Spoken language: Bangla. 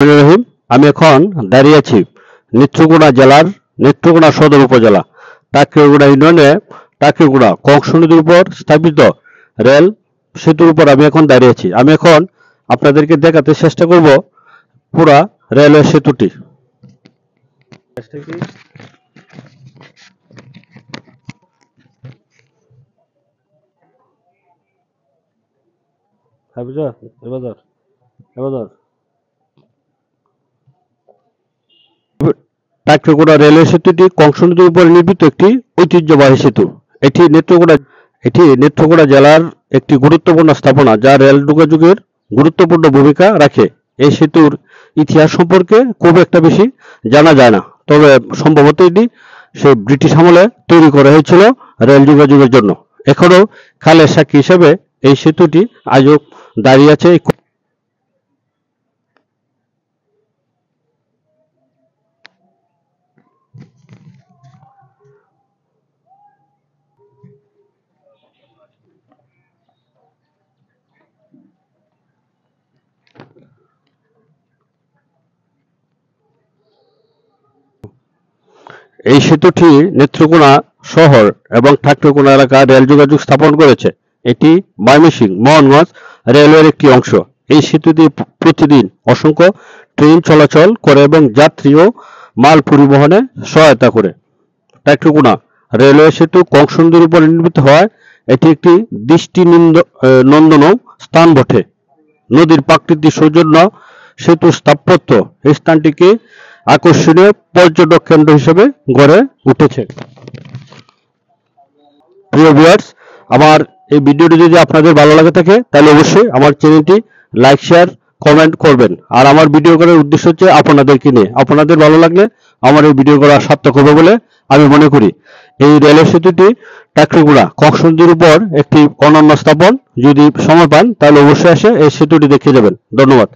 রহিম, আমি এখন দাঁড়িয়ে আছি নেত্রকোনা জেলার নেত্রকোনা সদর উপজেলা টাকরিগুড়া ইউনিয়নে টাকরিগুড়া কংস নদীর উপর স্থাপিত রেল সেতুর উপর আমি এখন দাঁড়িয়ে আছি। আমি এখন আপনাদেরকে দেখাতে চেষ্টা করব পুরা রেলওয়ে সেতুটি। টাকরিগুড়া রেলওয়ে সেতুটি কংস নদীর উপর নির্মিত একটি ঐতিহ্যবাহী সেতু। এটি নেত্রকোনা জেলার একটি গুরুত্বপূর্ণ স্থাপনা যা রেল যোগাযোগের গুরুত্বপূর্ণ ভূমিকা রাখে। এই সেতুর ইতিহাস সম্পর্কে খুব একটা বেশি জানা যায় না, তবে সম্ভবত এটি সেই ব্রিটিশ আমলে তৈরি করা হয়েছিল রেল যোগাযোগের জন্য। এখনো খালের সাক্ষী হিসেবে এই সেতুটি আজও দাঁড়িয়ে আছে। এই সেতুটি নেত্রকোনা শহর এবং ঠাকুরকোনা এলাকায় রেল যোগাযোগ স্থাপন করেছে। এটি ময়মনসিংহ মোহনগঞ্জ রেলওয়ের একটি অংশ। এই সেতু দিয়ে প্রতিদিন অসংখ্য ট্রেন চলাচল করে এবং যাত্রী ও মাল পরিবহনে সহায়তা করে। ঠাকুরকোনা রেলওয়ে সেতু কংস নদীর উপর নির্মিত হওয়ায় এটি একটি দৃষ্টিনন্দন স্থান বটে। নদীর প্রাকৃতিক সৌন্দর্য, সেতুর স্থাপত্য এই স্থানটিকে আকর্ষণীয় পর্যটক কেন্দ্র হিসেবে গড়ে উঠেছে। প্রিয় ভিউয়ার্স, আমার এই ভিডিওটি যদি আপনাদের ভালো লাগে থাকে তাহলে অবশ্যই আমার চ্যানেলটি লাইক, শেয়ার, কমেন্ট করবেন। আর আমার ভিডিও করার উদ্দেশ্য হচ্ছে আপনাদেরকে নিয়ে। আপনাদের ভালো লাগলে আমার এই ভিডিও করা সার্থক হবে বলে আমি মনে করি। এই রেলওয়ে সেতুটি টাকরিগুড়া কংস নদীর উপর একটি অনন্য স্থাপন। যদি সময় পান তাহলে অবশ্যই এসে এই সেতুটি দেখে যাবেন। ধন্যবাদ।